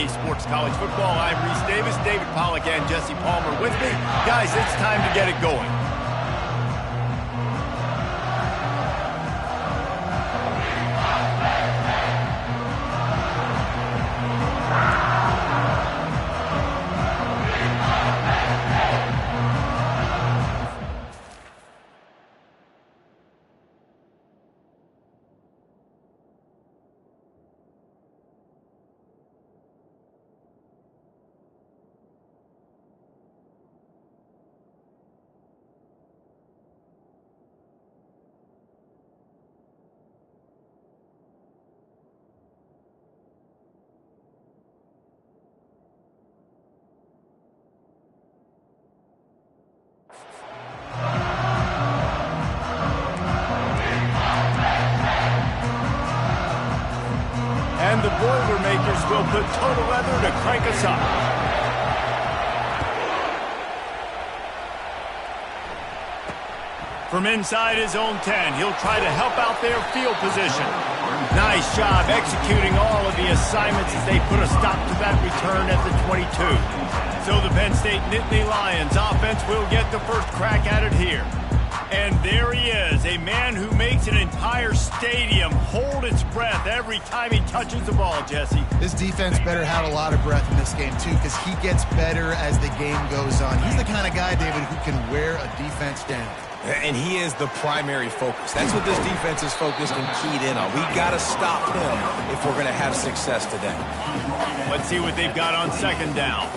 Sports College Football. I'm Reese Davis, David Pollack, and Jesse Palmer with me. Guys, it's time to get it going. And the Boilermakers will put total leather to crank us up. From inside his own 10, he'll try to help out their field position. Nice job executing all of the assignments as they put a stop to that return at the 22. So the Penn State Nittany Lions offense will get the first crack at it here. And there he is, a man who makes an entire stadium hold its breath every time he touches the ball, Jesse. This defense better have a lot of breath in this game, too, because he gets better as the game goes on. He's the kind of guy, David, who can wear a defense down. And he is the primary focus. That's what this defense is focused and keyed in on. We got to stop him if we're going to have success today. Let's see what they've got on second down.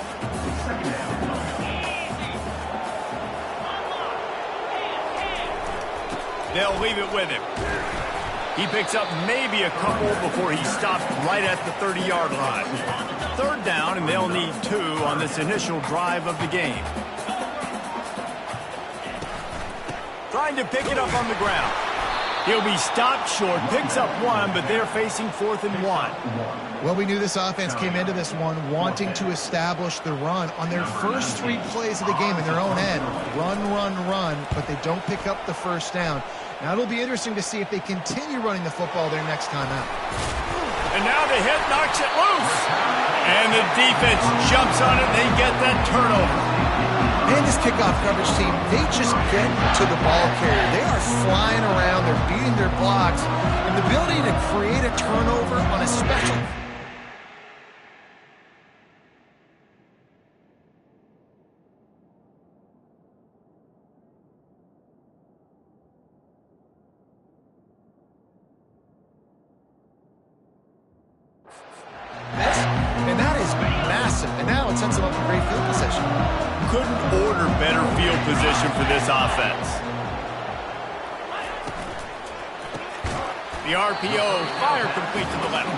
They'll leave it with him. He picks up maybe a couple before he stops right at the 30-yard line. Third down, and they'll need 2 on this initial drive of the game. Trying to pick it up on the ground. He'll be stopped short, picks up 1, but they're facing 4th and 1. Well, we knew this offense came into this one wanting to establish the run on their first 3 plays of the game in their own end. Run, run, run, but they don't pick up the first down. Now it'll be interesting to see if they continue running the football their next time out. And now the hit knocks it loose. And the defense jumps on it, and they get that turnover. And this kickoff coverage team, they just get to the ball carrier. They are flying around, they're beating their blocks, and the ability to create a turnover on a special... And that is massive. And now it sends them up in great field position. Couldn't order better field position for this offense. The RPO, fire complete to the left.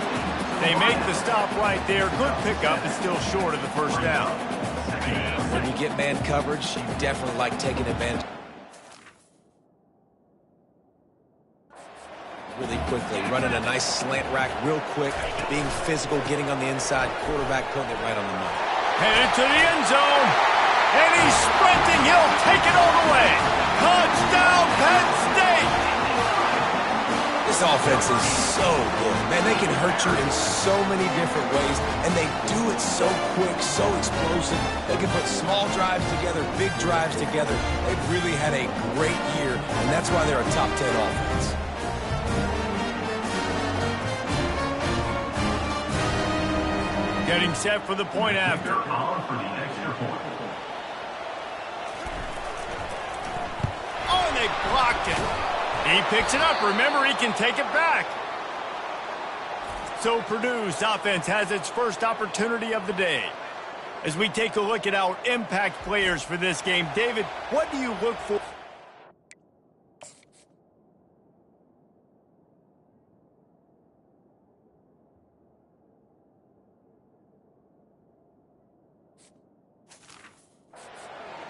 They make the stop right there. Good pickup, is still short of the first down. When you get man coverage, you definitely like taking advantage. Really quickly, running a nice slant rack real quick, being physical, getting on the inside, quarterback putting it right on the money. Headed to the end zone, and he's sprinting, he'll take it all the way. Touchdown, Penn State! This offense is so good. Man, they can hurt you in so many different ways, and they do it so quick, so explosive. They can put small drives together, big drives together. They've really had a great year, and that's why they're a top 10 offense. Getting set for the point after. Oh, and they blocked it. He picks it up. Remember, he can take it back. So Purdue's offense has its first opportunity of the day. As we take a look at our impact players for this game, David, what do you look for?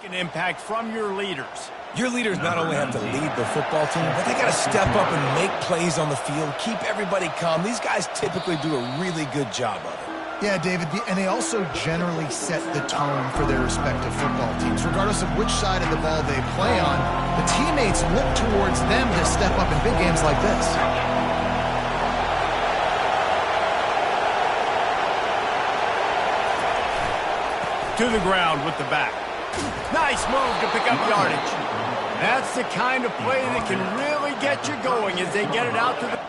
An impact from your leaders. Your leaders not only have to lead the football team, but they got to step up and make plays on the field, keep everybody calm. These guys typically do a really good job of it. Yeah, David, and they also generally set the tone for their respective football teams. Regardless of which side of the ball they play on, the teammates look towards them to step up in big games like this. To the ground with the back. Nice move to pick up yardage. That's the kind of play that can really get you going as they get it out to the...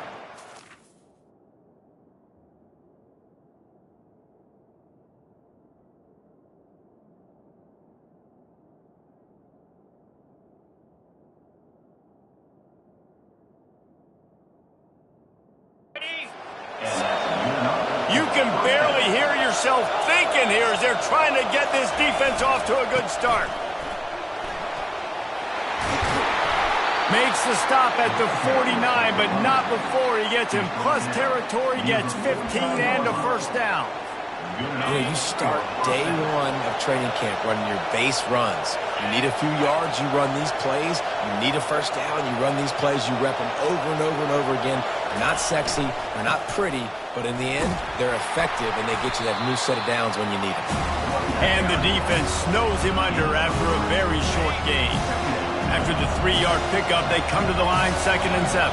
You can barely hear yourself thinking here as they're trying to get this defense off to a good start. Makes the stop at the 49, but not before he gets in plus territory, gets 15 and a first down. You start day one of training camp running your base runs. You need a few yards, you run these plays. You need a first down, you run these plays. You rep them over and over and over again. They're not sexy, they're not pretty, but in the end, they're effective, and they get you that new set of downs when you need them. And the defense snows him under after a very short gain. After the 3-yard pickup, they come to the line 2nd and 7.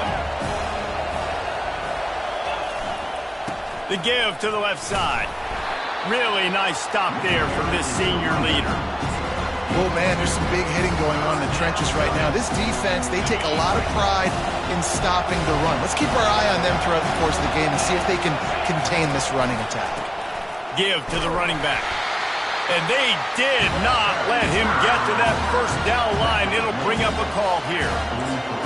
The give to the left side. Really nice stop there from this senior leader. Oh, man, there's some big hitting going on in the trenches right now. This defense, they take a lot of pride in stopping the run. Let's keep our eye on them throughout the course of the game and see if they can contain this running attack. Give to the running back. And they did not let him get to that first down line. It'll bring up a call here.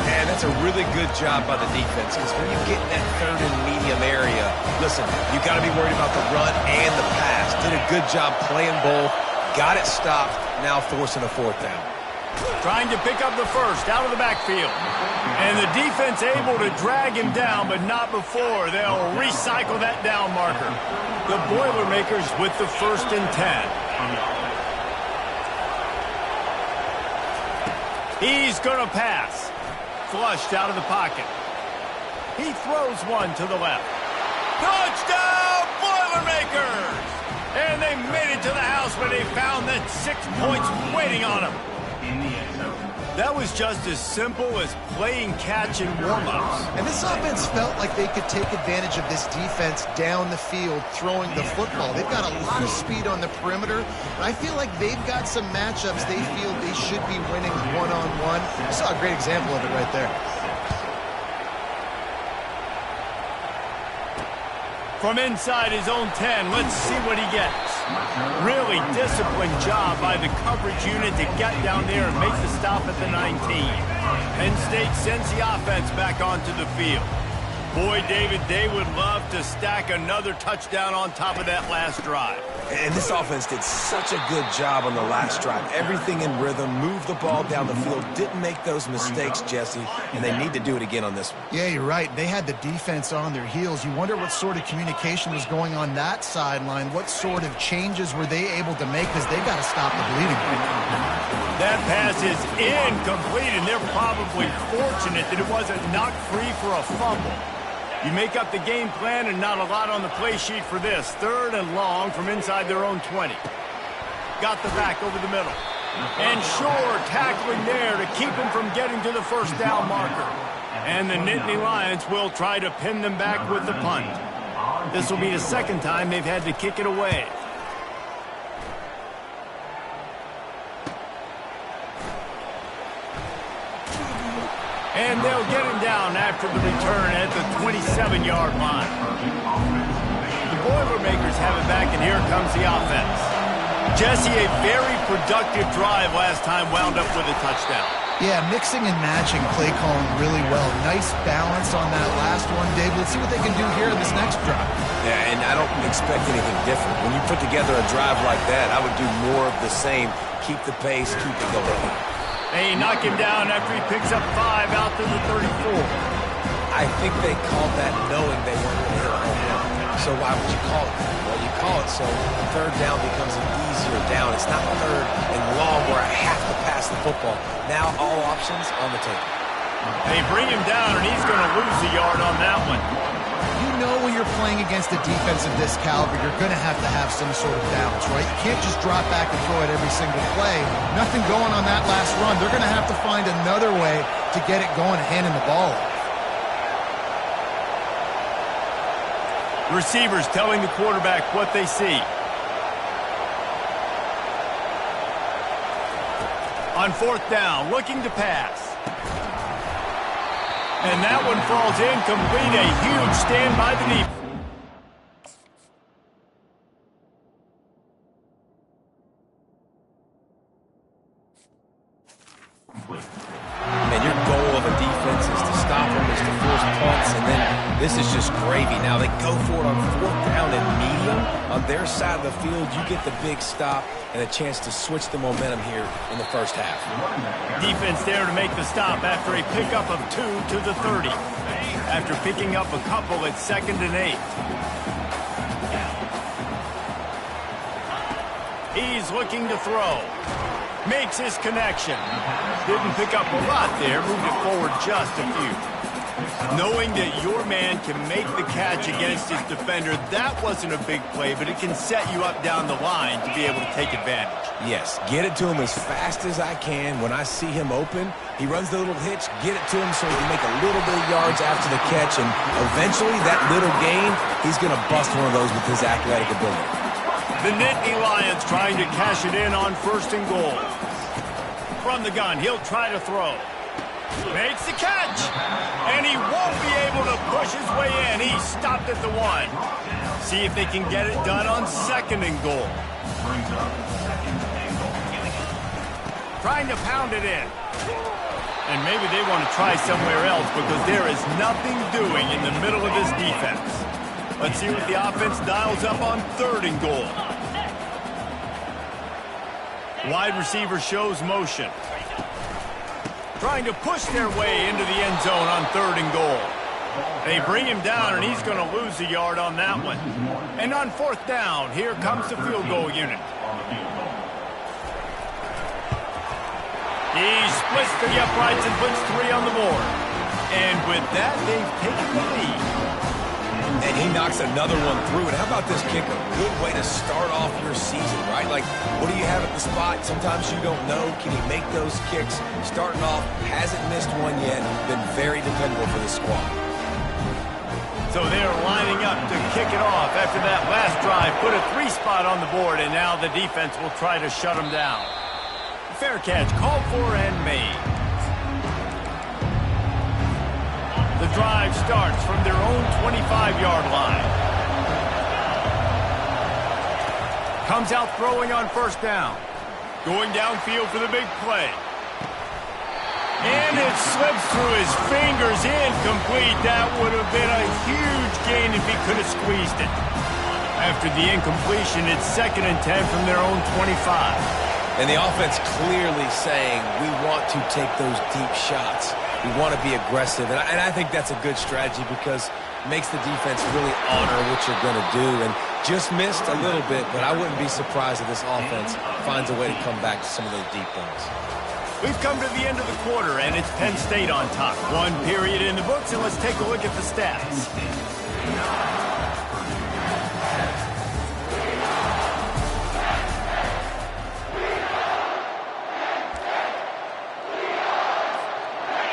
And that's a really good job by the defense, because when you get in that 3rd and medium area, listen, you got to be worried about the run and the pass. Did a good job playing both, got it stopped, now forcing a 4th down. Trying to pick up the first out of the backfield. And the defense able to drag him down, but not before. They'll recycle that down marker. The Boilermakers with the 1st and 10. He's going to pass. Flushed out of the pocket. He throws one to the left. Touchdown, Boilermakers! And they made it to the house where they found that 6 points waiting on them. That was just as simple as playing catch in warm-ups. And this offense felt like they could take advantage of this defense down the field, throwing the football. They've got a lot of speed on the perimeter, and I feel like they've got some matchups they feel they should be winning one-on-one. You saw a great example of it right there. From inside his own 10, let's see what he gets. Really disciplined job by the coverage unit to get down there and make the stop at the 19. Penn State sends the offense back onto the field. Boy, David, they would love to stack another touchdown on top of that last drive. And this offense did such a good job on the last drive. Everything in rhythm, moved the ball down the field, didn't make those mistakes, Jesse, and they need to do it again on this one. Yeah, you're right. They had the defense on their heels. You wonder what sort of communication was going on that sideline. What sort of changes were they able to make, because they got to stop the bleeding right now. That pass is incomplete, and they're probably fortunate that it wasn't knocked free for a fumble. You make up the game plan and not a lot on the play sheet for this. 3rd and long from inside their own 20. Got the back over the middle. And Shore tackling there to keep him from getting to the first down marker. And the Nittany Lions will try to pin them back with the punt. This will be the 2nd time they've had to kick it away. And they'll get him down after the return at the 27-yard line. The Boilermakers have it back, and here comes the offense. Jesse, a very productive drive last time, wound up with a touchdown. Yeah, mixing and matching play calling really well. Nice balance on that last one, Dave. Let's see what they can do here in this next drive. Yeah, and I don't expect anything different. When you put together a drive like that, I would do more of the same. Keep the pace, keep it going. They knock him down after he picks up 5 out to the 34. I think they called that knowing they weren't going to hit a home run. So why would you call it that? Well, you call it so 3rd down becomes an easier down. It's not 3rd and long where I have to pass the football. Now all options on the table. They bring him down, and he's going to lose a yard on that one. You know when you're playing against a defense of this caliber, you're going to have some sort of balance, right? You can't just drop back and throw it every single play. Nothing going on that last run. They're going to have to find another way to get it going, handing the ball off. Receivers telling the quarterback what they see. On 4th down, looking to pass. And that one falls incomplete. A huge stand by the defense. Man, your goal of a defense is to stop them, is to force punts, and then this is just gravy. Now they go for it on 4th down and medium. On their side of the field, you get the big stop and a chance to switch the momentum here in the first half. Defense there to make the stop after a pickup of 2 to the 30. After picking up a couple at 2nd and 8. He's looking to throw. Makes his connection. Didn't pick up a lot there, moved it forward just a few. Knowing that your man can make the catch against his defender, that wasn't a big play, but it can set you up down the line to be able to take advantage. Yes, get it to him as fast as I can. When I see him open, he runs the little hitch, get it to him so he can make a little bit of yards after the catch, and eventually that little gain, he's going to bust one of those with his athletic ability. The Nittany Lions trying to cash it in on 1st and goal. From the gun, he'll try to throw. Makes the catch. And he won't be able to push his way in. He stopped at the 1. See if they can get it done on 2nd and goal. Trying to pound it in. And maybe they want to try somewhere else because there is nothing doing in the middle of this defense. Let's see what the offense dials up on 3rd and goal. Wide receiver shows motion. Trying to push their way into the end zone on 3rd and goal. They bring him down, and he's going to lose a yard on that one. And on 4th down, here comes the field goal unit. He splits the uprights and puts 3 on the board. And with that, they've taken the lead. And he knocks another one through. And how about this kick? A good way to start off your season, right? Like, what do you have at the spot? Sometimes you don't know. Can he make those kicks? Starting off, hasn't missed one yet. Been very dependable for the squad. So they're lining up to kick it off after that last drive. Put a 3 spot on the board, and now the defense will try to shut them down. Fair catch called for and made. The drive starts from their own 25-yard line. Comes out throwing on 1st down. Going downfield for the big play. And it slips through his fingers, incomplete. That would have been a huge gain if he could have squeezed it. After the incompletion, it's 2nd and 10 from their own 25. And the offense clearly saying, we want to take those deep shots. We want to be aggressive. And I think that's a good strategy because it makes the defense really honor what you're going to do. And just missed a little bit, but I wouldn't be surprised if this offense finds a way to come back to some of those deep ones. We've come to the end of the quarter, and it's Penn State on top. 1 period in the books, and let's take a look at the stats.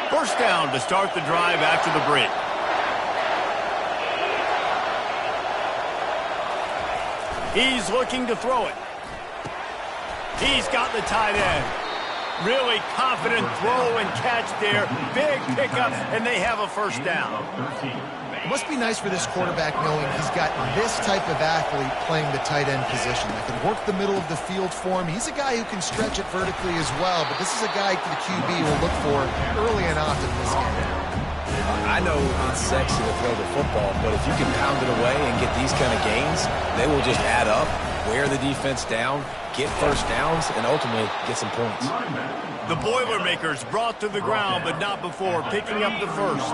First down to start the drive after the break. He's looking to throw it. He's got the tight end. Really confident throw and catch there. Big pickup, and they have a first down. It must be nice for this quarterback knowing he's got this type of athlete playing the tight end position that can work the middle of the field for him. He's a guy who can stretch it vertically as well, but this is a guy the QB will look for early and often in this game. I know it's sexy to throw the football, but if you can pound it away and get these kind of gains, they will just add up, wear the defense down, get first downs, and ultimately get some points. The Boilermakers brought to the ground, but not before picking up the first.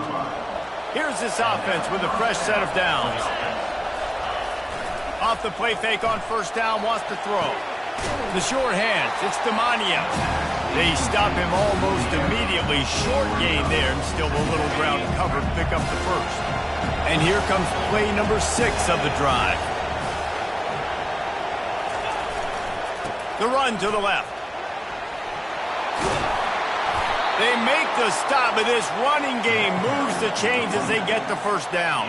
Here's this offense with a fresh set of downs. Off the play fake on first down, wants to throw. The short hands, it's Demania. They stop him almost immediately. Short gain there, and still a little ground cover to pick up the first. And here comes play number 6 of the drive. The run to the left. They make the stop, but this running game moves the chains as they get the first down.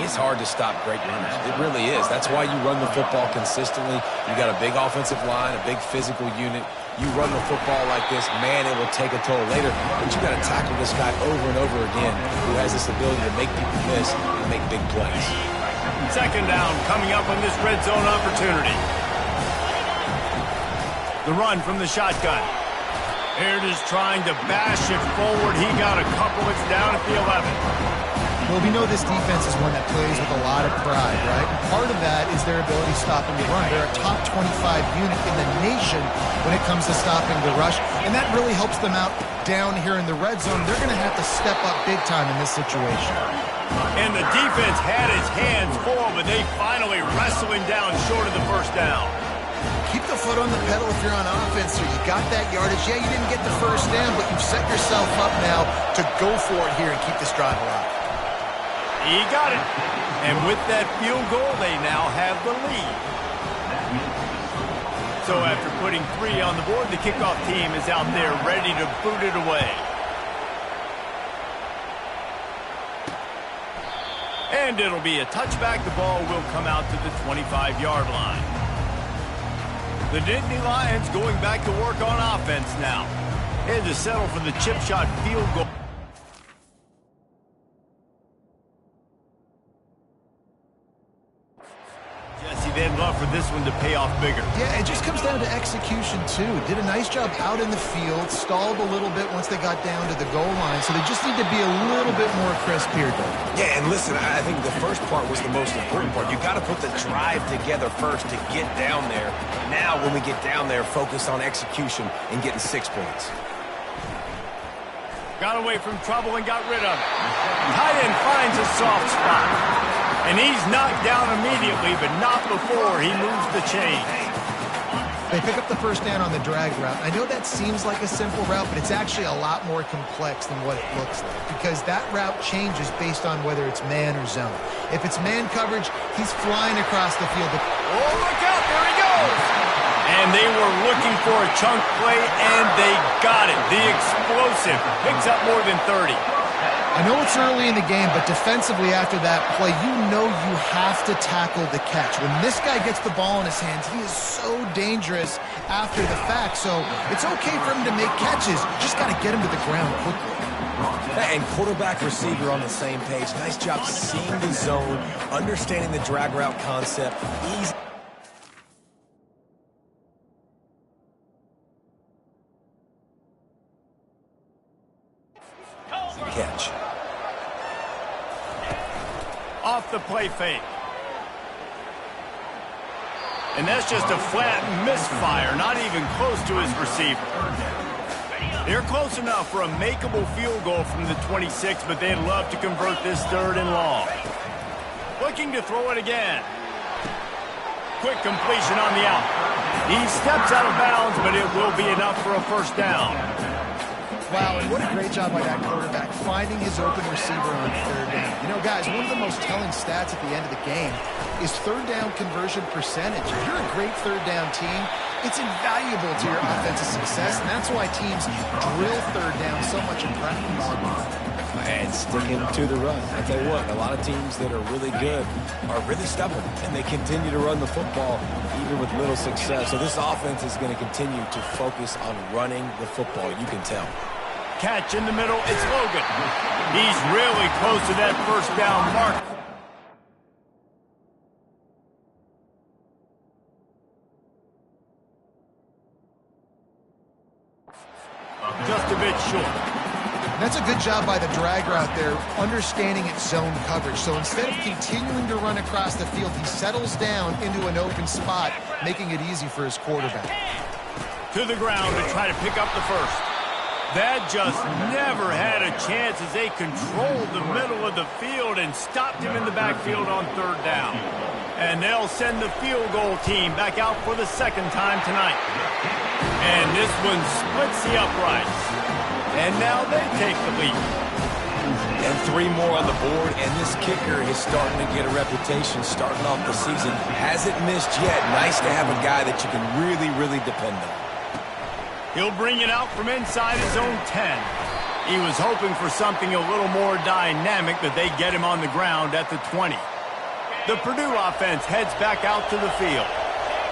It's hard to stop great runners. It really is. That's why you run the football consistently. You got a big offensive line, a big physical unit. You run the football like this, man, it will take a toll later. But you got to tackle this guy over and over again who has this ability to make people miss and make big plays. Second down coming up on this red zone opportunity. The run from the shotgun. Baird is trying to bash it forward. He got a couple. It's down at the 11. Well, we know this defense is one that plays with a lot of pride, right? Part of that is their ability stopping the run. They're a top 25 unit in the nation when it comes to stopping the rush, and that really helps them out down here in the red zone. They're going to have to step up big time in this situation. And the defense had his hands full, but they finally wrestle him down short of the first down. Keep the foot on the pedal if you're on offense here. You got that yardage. Yeah, you didn't get the first down, but you've set yourself up now to go for it here and keep this drive alive. He got it. And with that field goal, they now have the lead. So after putting 3 on the board, the kickoff team is out there ready to boot it away. And it'll be a touchback. The ball will come out to the 25-yard line. The Nittany Lions going back to work on offense now. And to settle for the chip shot field goal. They'd love for this one to pay off bigger. Yeah, it just comes down to execution, too. Did a nice job out in the field, stalled a little bit once they got down to the goal line, so they just need to be a little bit more crisp here, though. Yeah, and listen, I think the first part was the most important part. You got to put the drive together first to get down there. Now, when we get down there, focus on execution and getting 6 points. Got away from trouble and got rid of it. Tight end finds a soft spot. And he's knocked down immediately, but not before he moves the chain. They pick up the first down on the drag route. I know that seems like a simple route, but it's actually a lot more complex than what it looks like, because that route changes based on whether it's man or zone. If it's man coverage, he's flying across the field. Oh, look out, there he goes! And they were looking for a chunk play, and they got it. The explosive picks up more than 30. I know it's early in the game, but defensively after that play, you know you have to tackle the catch. When this guy gets the ball in his hands, he is so dangerous after the fact. So it's okay for him to make catches. Just got to get him to the ground quickly. And quarterback, receiver on the same page. Nice job seeing the zone, understanding the drag route concept. Easy. Catch. Off the play fake. And that's just a flat misfire, not even close to his receiver. They're close enough for a makeable field goal from the 26, but they'd love to convert this 3rd and long. Looking to throw it again. Quick completion on the out. He steps out of bounds, but it will be enough for a first down. Wow, and what a great job by that quarterback, finding his open receiver on 3rd down. You know, guys, one of the most telling stats at the end of the game is 3rd down conversion percentage. If you're a great 3rd down team, it's invaluable to your offensive success, and that's why teams drill 3rd down so much in practice. And sticking to the run. I tell you what, a lot of teams that are really good are really stubborn, and they continue to run the football even with little success. So this offense is going to continue to focus on running the football. You can tell. Catch in the middle, it's Logan. He's really close to that first down mark. Just a bit short. That's a good job by the drag route there, understanding its zone coverage. So instead of continuing to run across the field, he settles down into an open spot, making it easy for his quarterback. To the ground to try to pick up the first. That just never had a chance as they controlled the middle of the field and stopped him in the backfield on 3rd down. And they'll send the field goal team back out for the 2nd time tonight. And this one splits the uprights. And now they take the lead. And 3 more on the board, and this kicker is starting to get a reputation starting off the season. Hasn't missed yet. Nice to have a guy that you can really, really depend on. He'll bring it out from inside his own 10. He was hoping for something a little more dynamic, but they get him on the ground at the 20. The Purdue offense heads back out to the field.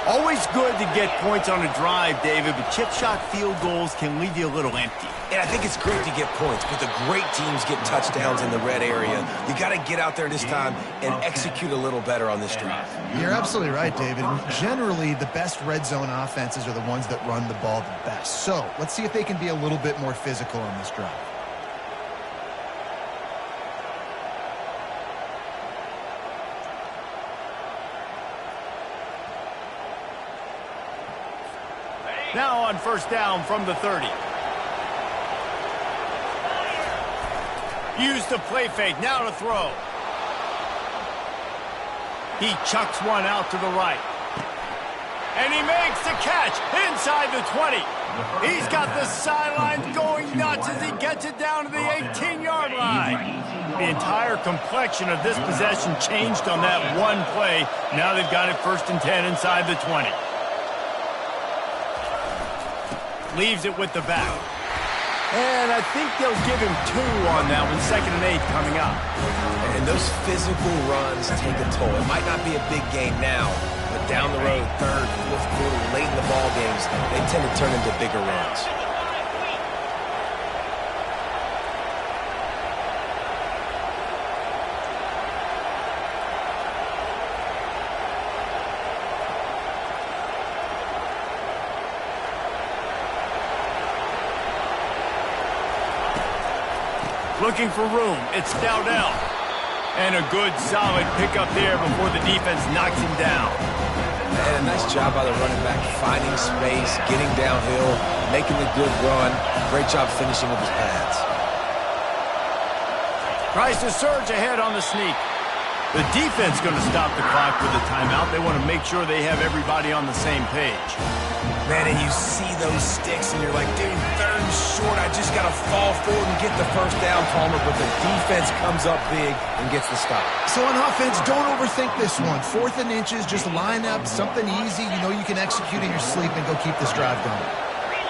Always good to get points on a drive, David, but chip shot field goals can leave you a little empty. And I think it's great to get points, but the great teams get touchdowns in the red area. You got to get out there this time and execute a little better on this drive. You're absolutely right, David. Generally, the best red zone offenses are the ones that run the ball the best. So let's see if they can be a little bit more physical on this drive. Now on first down from the 30. Use the play fake, now to throw. He chucks one out to the right. And he makes the catch inside the 20. He's got the sidelines going nuts as he gets it down to the 18-yard line. The entire complexion of this possession changed on that one play. Now they've got it 1st and 10 inside the 20. Leaves it with the back. And I think they'll give him 2 on that one. 2nd and 8 coming up. And those physical runs take a toll. It might not be a big game now, but down the road, 3rd, 4th quarter, late in the ball games, they tend to turn into bigger runs. Looking for room. It's Dowdell. And a good, solid pickup there before the defense knocks him down. And a nice job by the running back, finding space, getting downhill, making the good run. Great job finishing with his pads. Tries to surge ahead on the sneak. The defense going to stop the clock with a timeout. They want to make sure they have everybody on the same page. Man, and you see those sticks, and you're like, dude, 3rd and short. I just got to fall forward and get the first down, Palmer. But the defense comes up big and gets the stop. So on offense, don't overthink this one. 4th and inches, just line up something easy. You know you can execute in your sleep and go keep this drive going.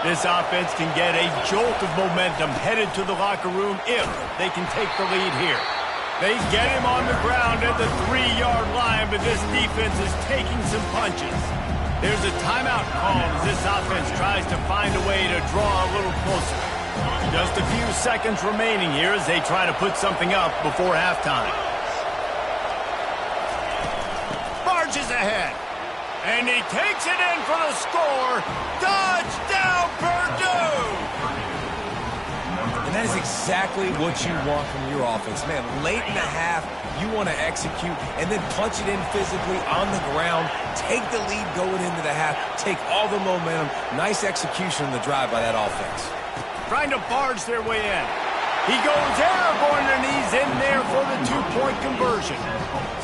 This offense can get a jolt of momentum headed to the locker room if they can take the lead here. They get him on the ground at the 3-yard line, but this defense is taking some punches. There's a timeout called as this offense tries to find a way to draw a little closer. Just a few seconds remaining here as they try to put something up before halftime. Marches ahead. And he takes it in for the score. Touchdown, Purdue! And that is exactly what you want from your offense. Man, late in the half, you want to execute and then punch it in physically on the ground. Take the lead going into the half. Take all the momentum. Nice execution on the drive by that offense. Trying to barge their way in. He goes airborne and he's in there for the 2-point conversion.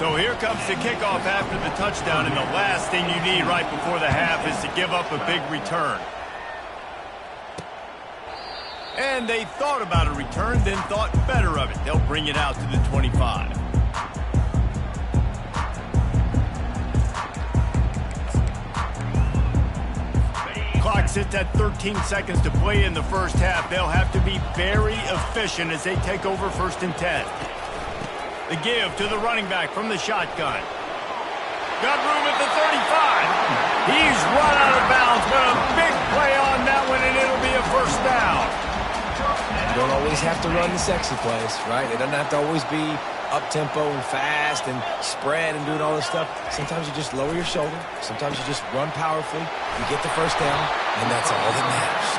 So here comes the kickoff after the touchdown, and the last thing you need right before the half is to give up a big return. And they thought about a return, then thought better of it. They'll bring it out to the 25. Clock sits at 13 seconds to play in the first half. They'll have to be very efficient as they take over 1st and 10. The give to the running back from the shotgun. Got room at the 35. He's run out of bounds, but a big play on that one, and it'll be a 1st down. You don't always have to run the sexy plays, right? It doesn't have to always be up-tempo and fast and spread and doing all this stuff. Sometimes you just lower your shoulder. Sometimes you just run powerfully. You get the 1st down, and that's all that matters.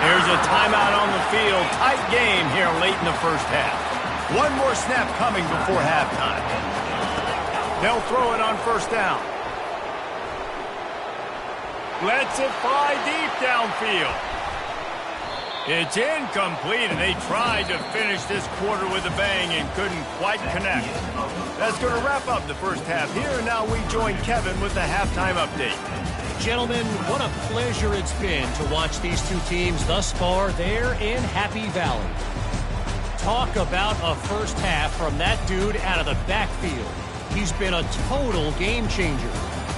There's a timeout on the field. Tight game here late in the first half. One more snap coming before halftime. They'll throw it on 1st down. Lets it fly deep downfield. It's incomplete, and they tried to finish this quarter with a bang and couldn't quite connect. That's going to wrap up the first half here, and now we join Kevin with the halftime update. Gentlemen, what a pleasure it's been to watch these two teams thus far there in Happy Valley. Talk about a first half from that dude out of the backfield. He's been a total game changer.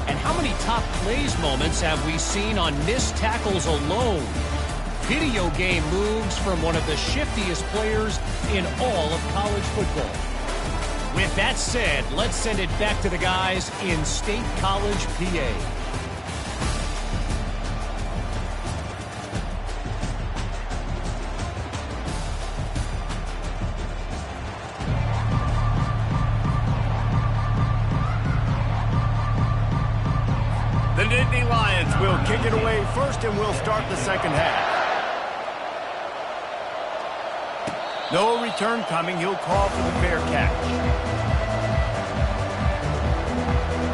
And how many top plays moments have we seen on missed tackles alone? video game moves from one of the shiftiest players in all of college football. With that said, let's send it back to the guys in State College, PA. The Nittany Lions will kick it away first, and we'll start the second half. No return coming. He'll call for the fair catch.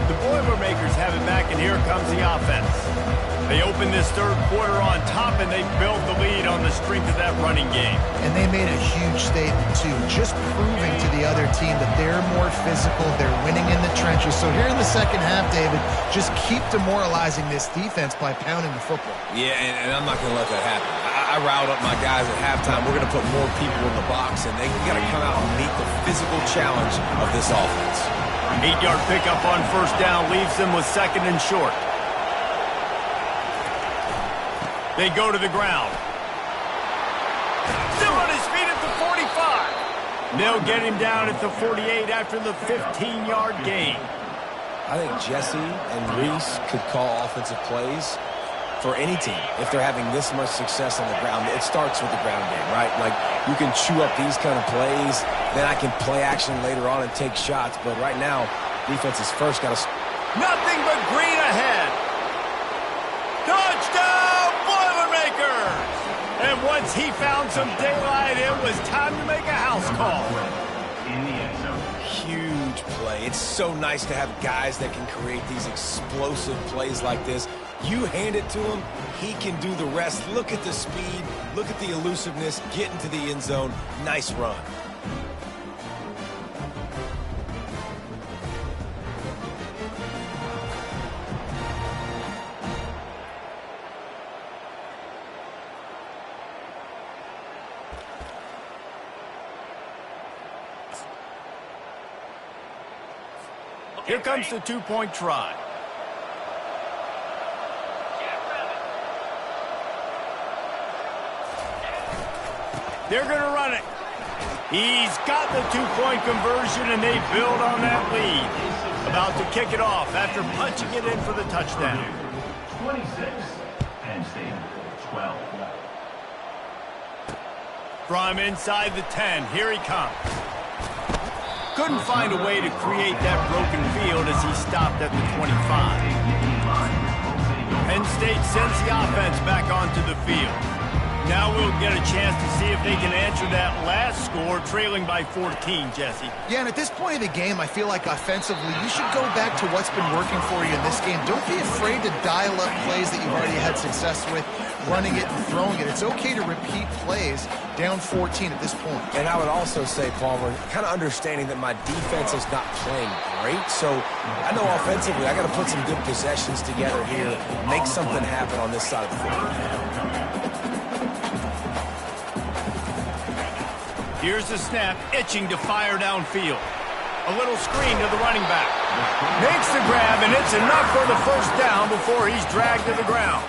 The Boilermakers have it back, and here comes the offense. They open this third quarter on top, and they built the lead on the strength of that running game. And they made a huge statement, too, just proving to the other team that they're more physical, they're winning in the trenches. So here in the second half, David, just keep demoralizing this defense by pounding the football. Yeah, and I'm not going to let that happen. I riled up my guys at halftime. We're going to put more people in the box, and they got to come out and meet the physical challenge of this offense. 8-yard pickup on first down leaves them with second and short. They go to the ground. Still on his feet at the 45. They'll get him down at the 48 after the 15-yard gain. I think Jesse and Reese could call offensive plays for any team if they're having this much success on the ground. It starts with the ground game, right? Like, you can chew up these kind of plays, then I can play action later on and take shots. But right now, defense is first got to... Nothing but green ahead. Touchdown, Boilermakers! And once he found some daylight, it was time to make a house call. Huge play. It's so nice to have guys that can create these explosive plays like this. You hand it to him, he can do the rest. Look at the speed, look at the elusiveness, get into the end zone. Nice run. Here comes the two-point try. They're going to run it. He's got the two-point conversion, and they build on that lead. About to kick it off after punching it in for the touchdown. 26, Penn State, 12. From inside the 10, here he comes. Couldn't find a way to create that broken field as he stopped at the 25. Penn State sends the offense back onto the field. Now we'll get a chance to see if they can answer that last score, trailing by 14, Jesse. Yeah, and at this point of the game, I feel like offensively, you should go back to what's been working for you in this game. Don't be afraid to dial up plays that you've already had success with, running it and throwing it. It's okay to repeat plays down 14 at this point. And I would also say, Palmer, kind of understanding that my defense is not playing great. So I know offensively I got to put some good possessions together here, make something happen on this side of the football. Here's the snap, itching to fire downfield. A little screen to the running back. Makes the grab, and it's enough for the first down before he's dragged to the ground.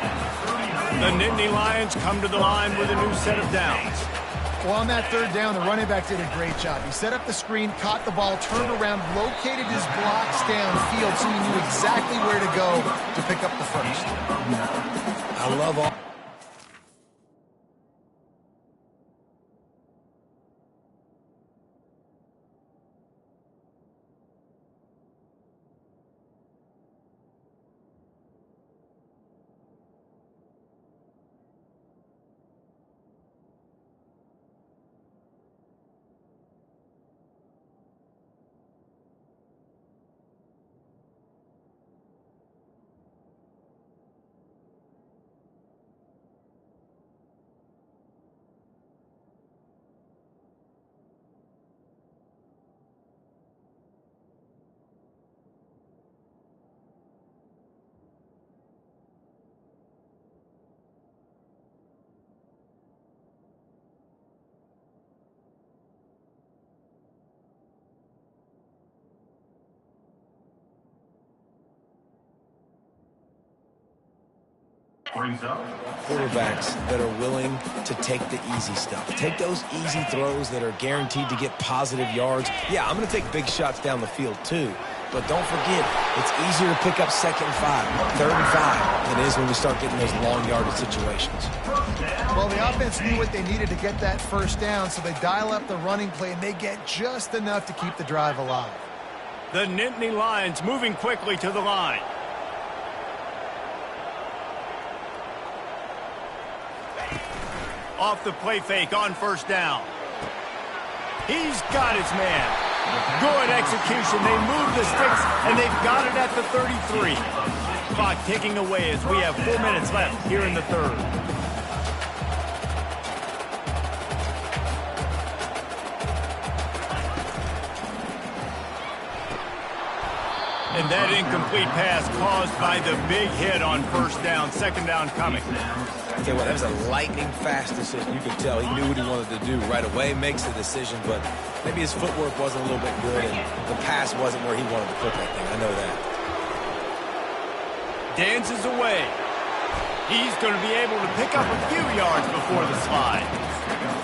The Nittany Lions come to the line with a new set of downs. Well, on that third down, the running back did a great job. He set up the screen, caught the ball, turned around, located his blocks downfield so he knew exactly where to go to pick up the first. I love all... brings up Quarterbacks that are willing to take the easy stuff. Take those easy throws that are guaranteed to get positive yards. Yeah, I'm going to take big shots down the field too. But don't forget, it's easier to pick up 2nd and 5, 3rd and 5 than it is when we start getting those long yardage situations. Well, the offense knew what they needed to get that first down, so they dial up the running play, and they get just enough to keep the drive alive. The Nittany Lions moving quickly to the line. Off the play fake on first down. He's got his man. Good execution. They move the sticks, and they've got it at the 33. Clock ticking away as we have 4 minutes left here in the third. And that incomplete pass caused by the big hit on first down. 2nd down coming. I tell you what, that was a lightning-fast decision. You could tell he knew what he wanted to do right away, makes the decision, but maybe his footwork wasn't a little bit good, and the pass wasn't where he wanted to put that thing. I know that. Dances away. He's going to be able to pick up a few yards before the slide.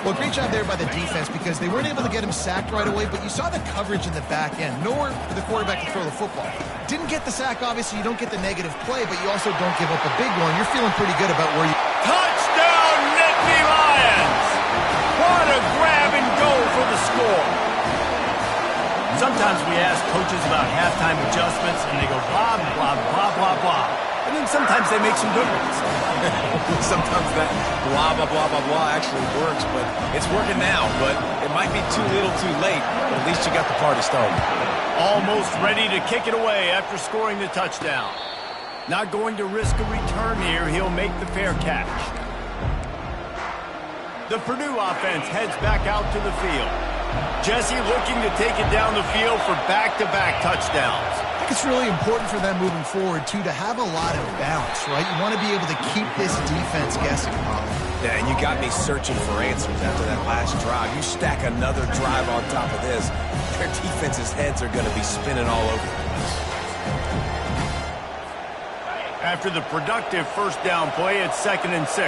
Well, great job there by the defense because they weren't able to get him sacked right away, but you saw the coverage in the back end. Nowhere for the quarterback to throw the football. Didn't get the sack, obviously. You don't get the negative play, but you also don't give up a big one. You're feeling pretty good about where you... Touchdown, Nittany Lions! What a grab and go for the score. Sometimes we ask coaches about halftime adjustments, and they go blah, blah, blah, blah, blah. And then sometimes they make some good ones. Sometimes that blah, blah, blah, blah, blah actually works, but it's working now. But it might be too little too late, but at least you got the party started. Almost ready to kick it away after scoring the touchdown. Not going to risk a return here. He'll make the fair catch. The Purdue offense heads back out to the field. Jesse looking to take it down the field for back-to-back touchdowns. I think it's really important for them moving forward, too, to have a lot of bounce, right? You want to be able to keep this defense guessing, Holly. Yeah, and you got me searching for answers after that last drive. You stack another drive on top of this, their defense's heads are going to be spinning all over the place. After the productive first down play, it's 2nd and 6.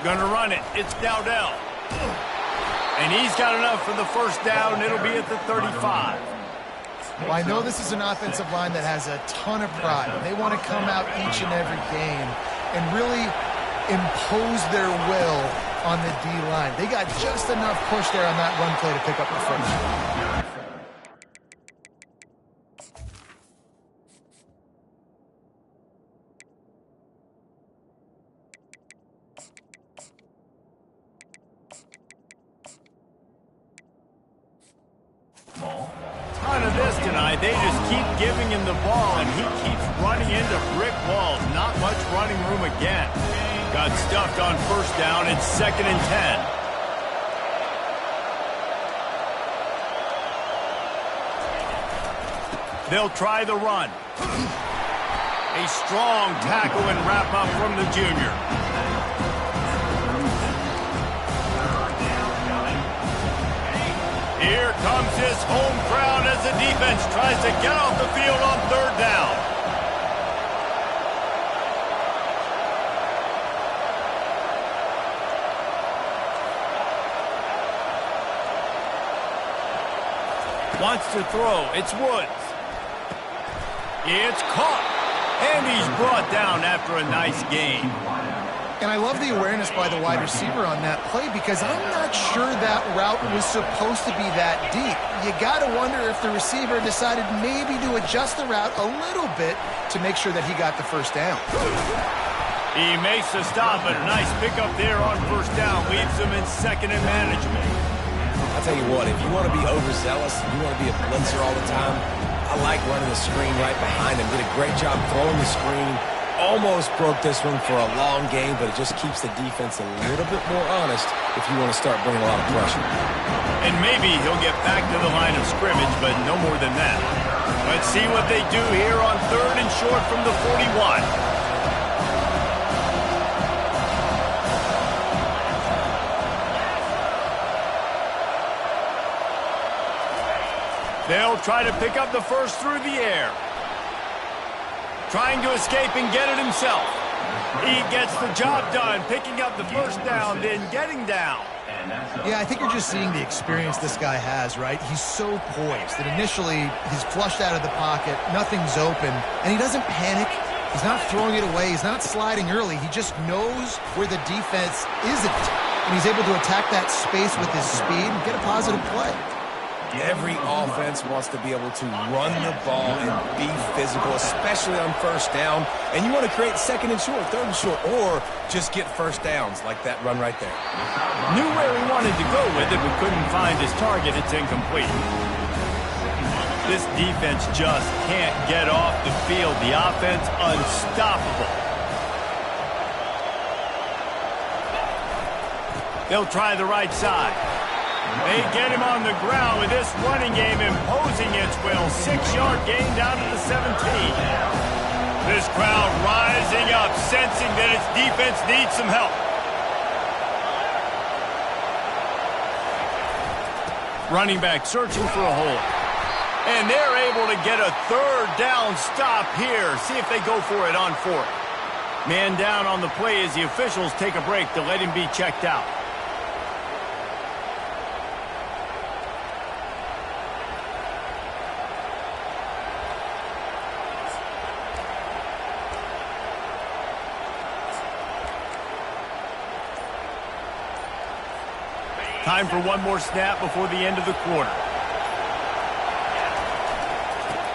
Gonna run it. It's Dowdell. And he's got enough for the first down. It'll be at the 35. Well, I know this is an offensive line that has a ton of pride. They want to come out each and every game and really impose their will on the D-line. They got just enough push there on that run play to pick up the first. Ton of this tonight. They just keep giving him the ball, and he keeps running into brick walls. Not much running room again. Got stuffed on first down. It's 2nd and 10. They'll try the run. A strong tackle and wrap up from the junior. Here comes his home crowd as the defense tries to get off the field on 3rd down. Wants to throw. It's Woods. It's caught. And he's brought down after a nice gain. And I love the awareness by the wide receiver on that play because I'm not sure that route was supposed to be that deep. You got to wonder if the receiver decided maybe to adjust the route a little bit to make sure that he got the first down. He makes the stop, but a nice pickup there on first down. Leaves him in 2nd and management. I'll tell you what, if you want to be overzealous, you want to be a blitzer all the time, I like running the screen right behind him. Did a great job throwing the screen. Almost broke this one for a long game, but it just keeps the defense a little bit more honest if you want to start bringing a lot of pressure. And maybe he'll get back to the line of scrimmage, but no more than that. Let's see what they do here on 3rd and short from the 41. They'll try to pick up the first through the air. Trying to escape and get it himself. He gets the job done, picking up the first down, then getting down. Yeah, I think you're just seeing the experience this guy has, right? He's so poised that initially he's flushed out of the pocket, nothing's open, and he doesn't panic. He's not throwing it away. He's not sliding early. He just knows where the defense isn't, and he's able to attack that space with his speed and get a positive play. Every offense wants to be able to run the ball and be physical, especially on first down. And you want to create second and short, third and short, or just get first downs like that run right there. Knew where he wanted to go with it, but couldn't find his target. It's incomplete. This defense just can't get off the field. The offense unstoppable. They'll try the right side. They get him on the ground with this running game imposing its will. 6-yard gain down to the 17. This crowd rising up, sensing that its defense needs some help. Running back searching for a hole. And they're able to get a third down stop here. See if they go for it on fourth. Man down on the play as the officials take a break to let him be checked out. Time for one more snap before the end of the quarter.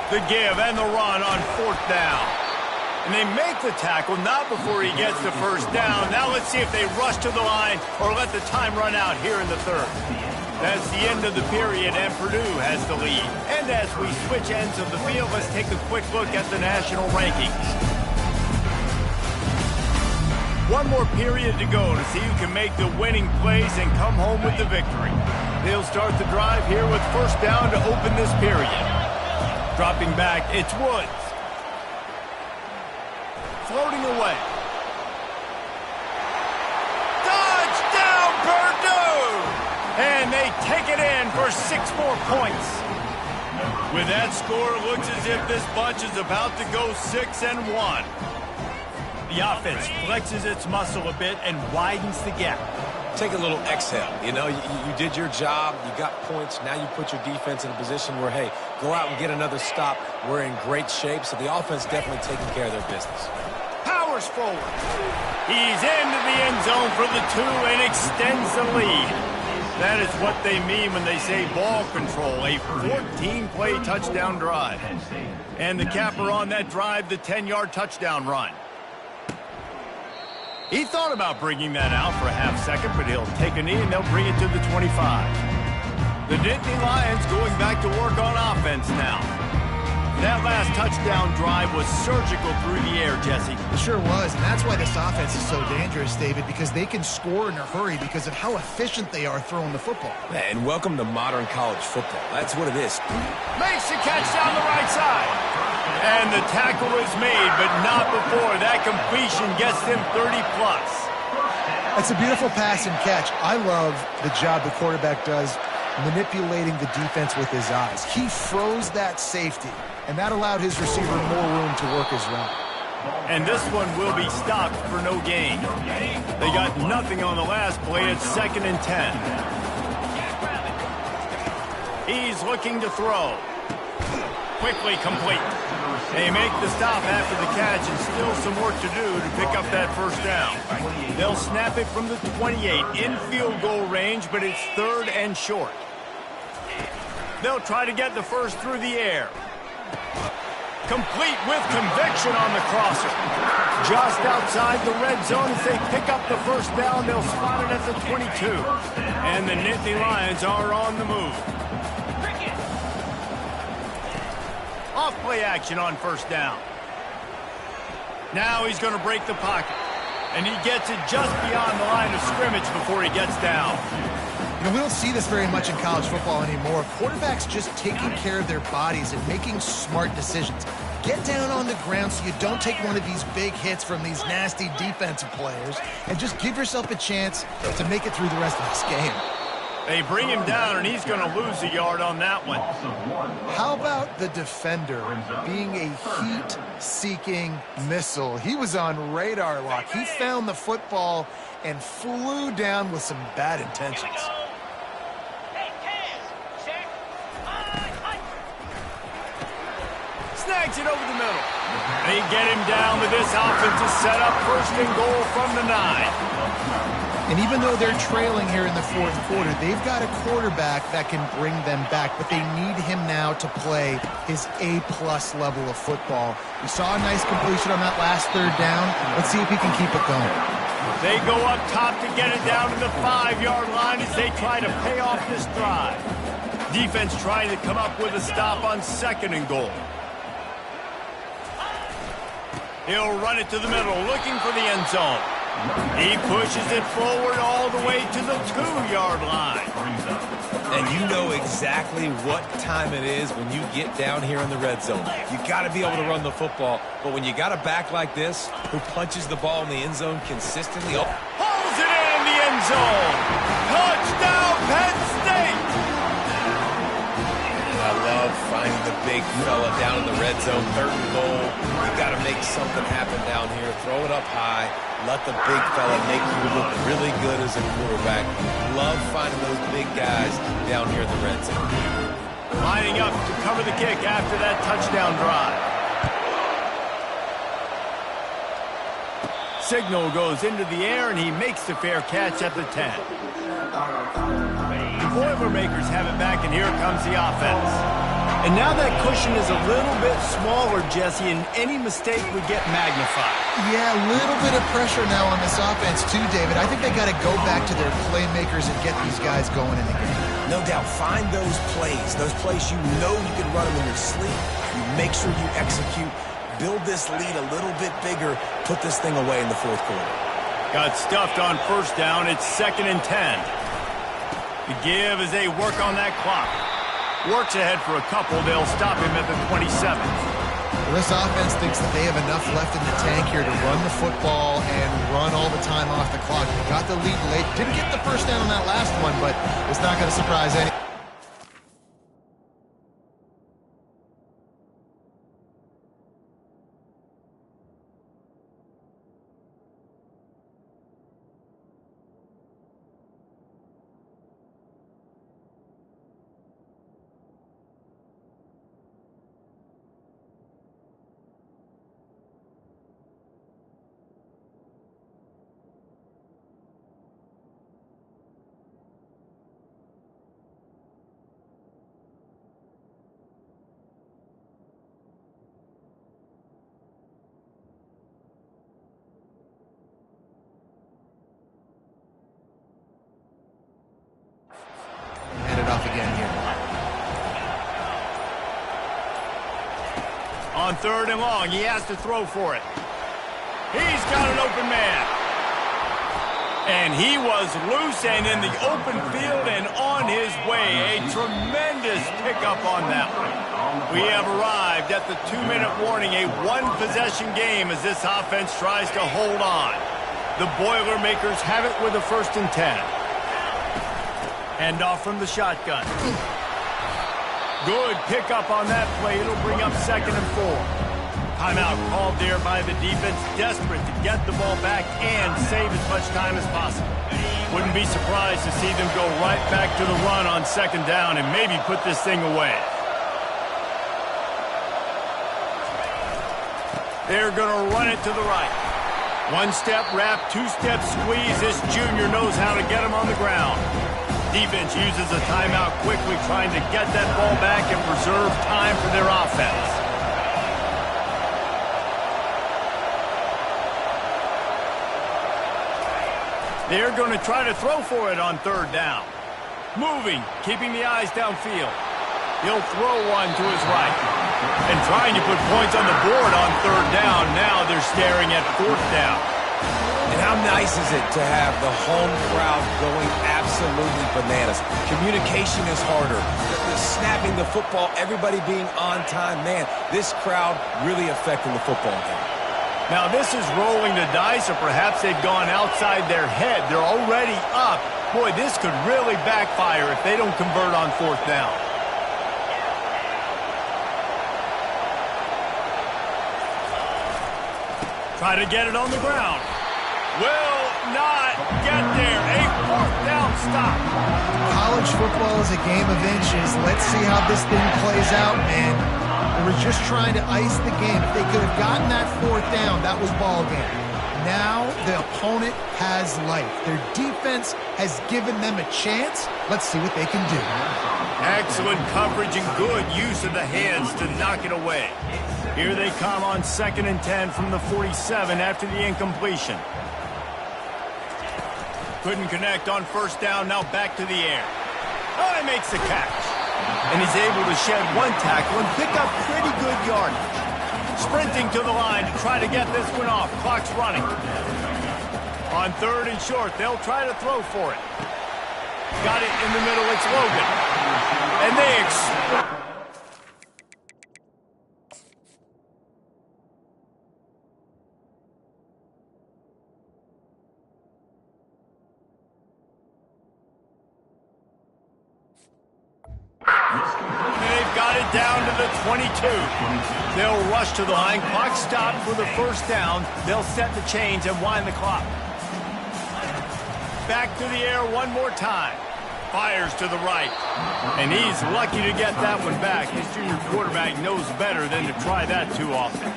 The give and the run on fourth down. And they make the tackle not before he gets the first down. Now let's see if they rush to the line or let the time run out here in the third. That's the end of the period, and Purdue has the lead. And as we switch ends of the field, let's take a quick look at the national rankings. One more period to go to see who can make the winning plays and come home with the victory. They'll start the drive here with first down to open this period. Dropping back, it's Woods. Floating away. Touchdown, Purdue! And they take it in for 6 more points. With that score, it looks as if this bunch is about to go 6-1. The offense flexes its muscle a bit and widens the gap. Take a little exhale. You know, you did your job. You got points. Now you put your defense in a position where, hey, go out and get another stop. We're in great shape, so the offense definitely taking care of their business. Powers forward. He's into the end zone for the 2 and extends the lead. That is what they mean when they say ball control, a 14-play touchdown drive. And the capper on that drive, the 10-yard touchdown run. He thought about bringing that out for a half second, but he'll take a knee and they'll bring it to the 25. The Nittany Lions going back to work on offense now. That last touchdown drive was surgical through the air, Jesse. It sure was, and that's why this offense is so dangerous, David, because they can score in a hurry because of how efficient they are throwing the football. And welcome to modern college football. That's what it is. Makes the catch down the right side. And the tackle is made, but not before that completion gets them 30-plus. It's a beautiful pass and catch. I love the job the quarterback does manipulating the defense with his eyes. He froze that safety, and that allowed his receiver more room to work his route. And this one will be stopped for no gain. They got nothing on the last play. It's 2nd and 10. He's looking to throw. Quickly complete. They make the stop after the catch and still some work to do to pick up that first down. They'll snap it from the 28 in field goal range, but it's 3rd and short. They'll try to get the first through the air. Complete with conviction on the crosser. Just outside the red zone as they pick up the first down. They'll spot it at the 22. And the Nittany Lions are on the move. Off play action on first down. Now he's going to break the pocket. And he gets it just beyond the line of scrimmage before he gets down. You know, we don't see this very much in college football anymore. Quarterbacks just taking care of their bodies and making smart decisions. Get down on the ground so you don't take one of these big hits from these nasty defensive players and just give yourself a chance to make it through the rest of this game. They bring him down, and he's going to lose a yard on that one. How about the defender being a heat-seeking missile? He was on radar lock. He found the football and flew down with some bad intentions. Snags it over the middle. They get him down with this offensive setup. First and goal from the 9. And even though they're trailing here in the fourth quarter, they've got a quarterback that can bring them back, but they need him now to play his A-plus level of football. We saw a nice completion on that last third down. Let's see if he can keep it going. They go up top to get it down to the 5-yard line as they try to pay off this drive. Defense trying to come up with a stop on second and goal. He'll run it to the middle, looking for the end zone. He pushes it forward all the way to the 2-yard line. And you know exactly what time it is when you get down here in the red zone. You got to be able to run the football, but when you got a back like this who punches the ball in the end zone consistently, hauls it in the end zone. Touchdown, Penn State. I love finding the big fella down in the red zone, third and goal. You got to make something happen down here. Throw it up high. Let the big fella make you look really good as a quarterback. Love finding those big guys down here in the red zone. Lining up to cover the kick after that touchdown drive. Signal goes into the air, and he makes the fair catch at the 10. The Boilermakers have it back, and here comes the offense. And now that cushion is a little bit smaller, Jesse, and any mistake would get magnified. Yeah, a little bit of pressure now on this offense too, David. I think they got to go back to their playmakers and get these guys going in the game. No doubt, find those plays you know you can run them in your sleep. You make sure you execute. Build this lead a little bit bigger. Put this thing away in the fourth quarter. Got stuffed on first down. It's 2nd and 10. The give as they work on that clock. Works ahead for a couple. They'll stop him at the 27th. Well, this offense thinks that they have enough left in the tank here to run the football and run all the time off the clock. Got the lead late. Didn't get the first down on that last one, but it's not going to surprise anyone. Off again here. On 3rd and long, he has to throw for it. He's got an open man. And he was loose and in the open field and on his way. A tremendous pickup on that one. We have arrived at the 2-minute warning, a one-possession game as this offense tries to hold on. The Boilermakers have it with a 1st and 10. Hand off from the shotgun. Good pickup on that play. It'll bring up 2nd and 4. Timeout called there by the defense, desperate to get the ball back and save as much time as possible. Wouldn't be surprised to see them go right back to the run on 2nd down and maybe put this thing away. They're going to run it to the right. 1-step wrap, 2-step squeeze. This junior knows how to get him on the ground. Defense uses a timeout quickly, trying to get that ball back and preserve time for their offense. They're going to try to throw for it on 3rd down. Moving, keeping the eyes downfield. He'll throw one to his right. And trying to put points on the board on 3rd down. Now they're staring at 4th down. And how nice is it to have the home crowd going absolutely bananas? Communication is harder. The snapping the football, everybody being on time. Man, this crowd really affecting the football game. Now this is rolling the dice, or perhaps they've gone outside their head. They're already up Boy, this could really backfire if they don't convert on fourth down. Try to get it on the ground. Will not get there. A fourth down stop. College football is a game of inches. Let's see how this thing plays out, man. They were just trying to ice the game. If they could have gotten that fourth down, that was ball game. Now the opponent has life. Their defense has given them a chance. Let's see what they can do. Excellent coverage and good use of the hands to knock it away. Here they come on 2nd and 10 from the 47 after the incompletion. Couldn't connect on first down, now back to the air. Oh, he makes the catch. And he's able to shed one tackle and pick up pretty good yardage. Sprinting to the line to try to get this one off. Clock's running. On 3rd and short, they'll try to throw for it. Got it in the middle, it's Logan. And they They've got it down to the 22. They'll rush to the line. Clock stopped for the first down. They'll set the chains and wind the clock. Back to the air one more time. Fires to the right. And he's lucky to get that one back. His junior quarterback knows better than to try that too often.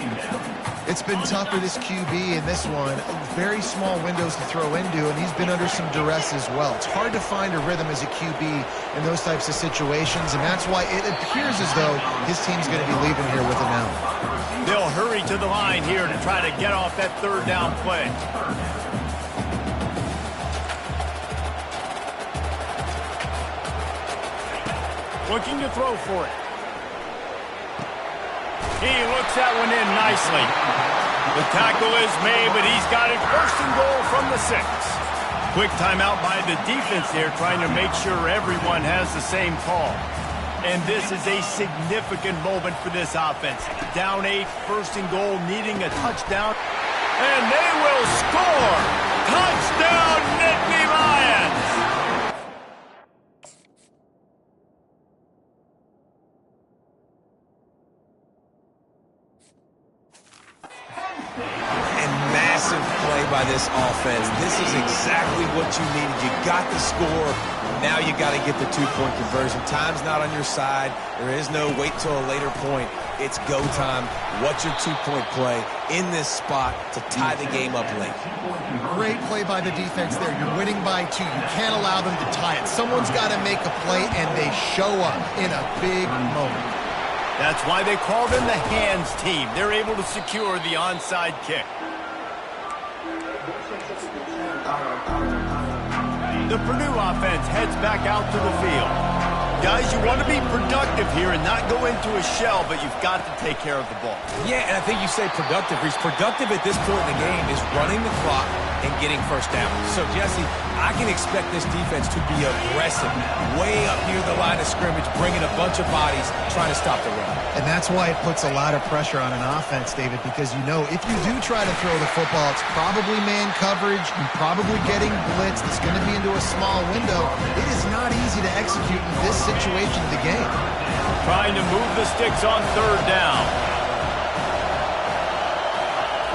It's been tough for this QB in this one. Very small windows to throw into, and he's been under some duress as well. It's hard to find a rhythm as a QB in those types of situations, and that's why it appears as though his team's going to be leaving here with him now. They'll hurry to the line here to try to get off that 3rd down play. Looking to throw for it. He looks that one in nicely. The tackle is made, but he's got it 1st and goal from the 6. Quick timeout by the defense there, trying to make sure everyone has the same call. And this is a significant moment for this offense. Down 8, 1st and goal, needing a touchdown. And they will score! Touchdown, Nittany Lions! By this offense. This is exactly what you needed. You got the score. Now you got to get the 2-point conversion. Time's not on your side. There is no wait till a later point. It's go time. What's your 2-point play in this spot to tie the game up late? Great play by the defense there. You're winning by 2. You can't allow them to tie it. Someone's got to make a play, and they show up in a big moment. That's why they call them the hands team. They're able to secure the onside kick. The Purdue offense heads back out to the field. Guys, you want to be productive here and not go into a shell, but you've got to take care of the ball. Yeah, and I think you say productive. He's productive at this point in the game is running the clock and getting first down. So, Jesse, I can expect this defense to be aggressive, way up near the line of scrimmage, bringing a bunch of bodies, trying to stop the run. And that's why it puts a lot of pressure on an offense, David, because you know if you do try to throw the football, it's probably man coverage, you're probably getting blitzed, it's going to be into a small window. It is not easy to execute in this situation of the game. Trying to move the sticks on 3rd down.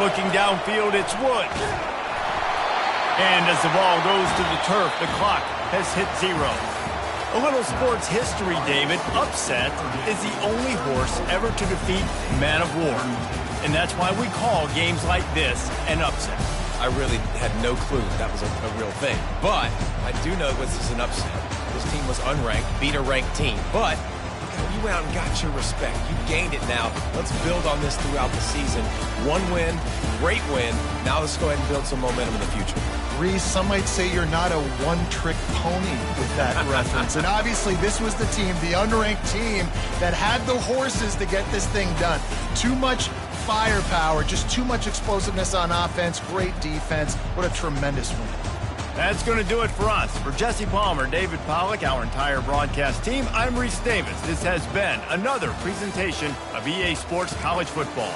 Looking downfield, it's Wood. And as the ball goes to the turf, the clock has hit 0. A little sports history, David. Upset is the only horse ever to defeat Man of War. And that's why we call games like this an upset. I really had no clue that was a real thing. But I do know this is an upset. This team was unranked, beat a ranked team. But you went out and got your respect. You gained it now. Let's build on this throughout the season. One win, great win. Now let's go ahead and build some momentum in the future. Reese, some might say you're not a one-trick pony with that reference. And obviously this was the team, the unranked team, that had the horses to get this thing done. Too much firepower, just too much explosiveness on offense, great defense. What a tremendous win. That's going to do it for us. For Jesse Palmer, David Pollack, our entire broadcast team, I'm Reese Davis. This has been another presentation of EA Sports College Football.